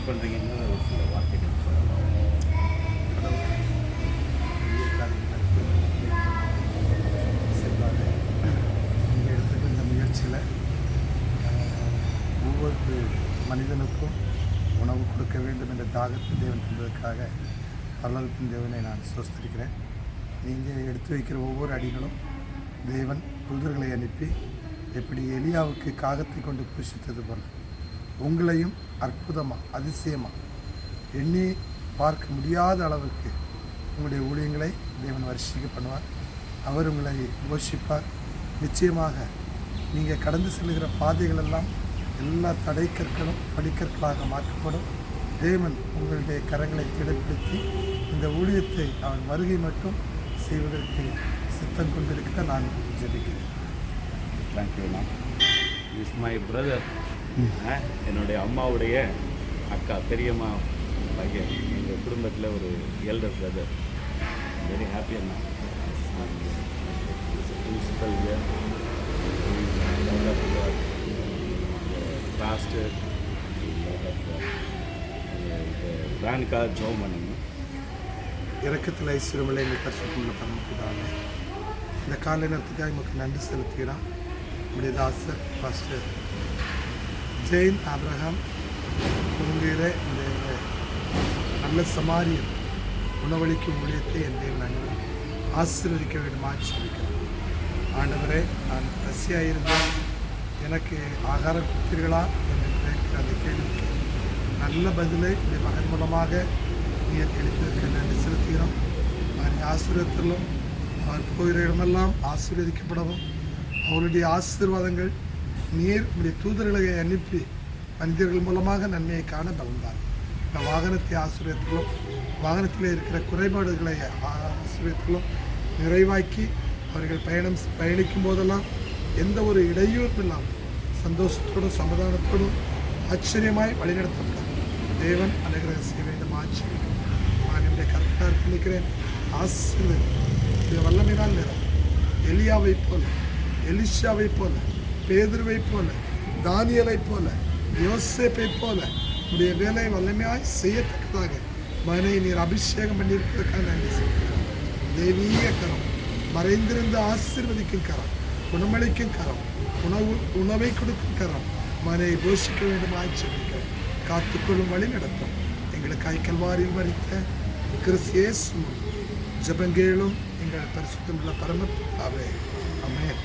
Feel பண்ணுறீங்கன்னு ஒரு சில வார்த்தைகள் சொல்லலாம். நீங்கள் எடுத்துக்கிற இந்த முயற்சியில் ஒவ்வொரு மனிதனுக்கும் உணவு கொடுக்க வேண்டும் என்ற தாகத்தை தேவன் தந்ததற்காக பரலோகத்தின் தேவனை நான் சோஸ்தரிக்கிறேன். நீங்கள் எடுத்து வைக்கிற ஒவ்வொரு அடிகளும் தேவன் தூதர்களை அனுப்பி எப்படி எலியாவுக்கு காகத்தை கொண்டு பூஷித்தது போல உங்களையும் அற்புதமாக அதிசயமாக எண்ணி பார்க்க முடியாத அளவுக்கு உங்களுடைய ஊழியங்களை தேவன் வரிசைக்கு பண்ணுவார். அவர் உங்களை போஷிப்பார். நிச்சயமாக நீங்கள் கடந்து செல்கிற பாதைகளெல்லாம் எல்லா தடை கற்களும் படிக்கற்களாக மாற்றப்படும். தேவன் உங்களுடைய கரங்களை திடப்படுத்தி இந்த ஊழியத்தை அவன் வருகை மட்டும் செய்வதற்கு சித்தம் கொண்டிருக்கிற நான் ஜெபிக்கிறேன். தேங்க்யூண்ணா. இஸ் மை பிரதர், என்னுடைய அம்மாவுடைய அக்கா பெரியம்மா பையன், எங்கள் குடும்பத்தில் ஒரு எல்டர் பிரதர். வெரி ஹாப்பி அண்ணா. பிரின்சிபல் பாஸ்டர் பிரான்காக ஜோம் பண்ணுங்க. இறக்கத்தில் ஐஸ்வரமில்லை எங்கள் பரிசுத்தமுள்ள பரமபிதாவே, இந்த காலை நேரத்துக்காக நமக்கு நன்றி செலுத்துகிறான். நம்முடைய தாசர் பாஸ்டர் ஜெயின் ஆபிரகாம் உங்களுடைய இந்த நல்ல சமாரியன் உணவளிக்கும் ஊழியத்தை என் தேவன் நாங்கள் ஆசீர்வதிக்க வேண்டும் ஆட்சிக்கிறேன். ஆண்டவரே, நான் பசியாக இருந்தேன், எனக்கு ஆகாரம் கொடுத்தீர்களா என்று கேட்கிற அந்த கேள்விக்கு நல்ல பதிலை இந்த மகன் மூலமாக நீர் எழுப்பியிருக்க நன்றி செலுத்துகிறோம். அவரை ஆசீர்வதித்தலும் அவர் போகிற இடமெல்லாம் ஆசீர்வதிக்கப்படவும் அவருடைய ஆசீர்வாதங்கள் நீர் உடைய தூதர்களை அனுப்பி மனிதர்கள் மூலமாக நன்மையை காண பலந்தார். இந்த வாகனத்தை ஆசீர்வதித்தலும் வாகனத்தில் இருக்கிற குறைபாடுகளை ஆசீர்வதித்தலும் நிறைவாக்கி அவர்கள் பயணிக்கும் போதெல்லாம் எந்த ஒரு இடையூறும் இல்லாமல் சந்தோஷத்தோடும் சமாதானத்தோடும் ஆச்சரியமாய் வழிநடத்தப்பட்டார். தேவன் அனுகிரகம் செய்ய வேண்டும். ஆச்சரியம் நான் என்னுடைய கருத்தாக அர்ப்பணிக்கிறேன். ஆசீர்வதி வல்லமைதான் நேரம் எலியாவை போல, எலிஷாவை போல, பேதுருவை போல, தானியலை போல, யோசேப்பை போல உடைய வேலை வல்லமையாய் செய்யத்தக்கதாக மகனை நீர் அபிஷேகம் பண்ணியிருப்பதற்காக நன்றி செலுத்துகிறோம். தெய்வீக கரம், மறைந்திருந்து ஆசீர்வதிக்கும் கரம், குணமளிக்கும் கரம், உணவை கொடுக்கும் கரம் மகனை போஷிக்க வேண்டும். ஆட்சிக்கிறேன். காத்துக்கொள்ளும் வழி நடத்தும். எங்களுக்காய் கல்வாரியில் மரித்த கிறிஸ்து இயேசு ஜெபங்கேளும் எங்கள் பரிசுத்தமுள்ள பரமபிதாவே. ஆமென்.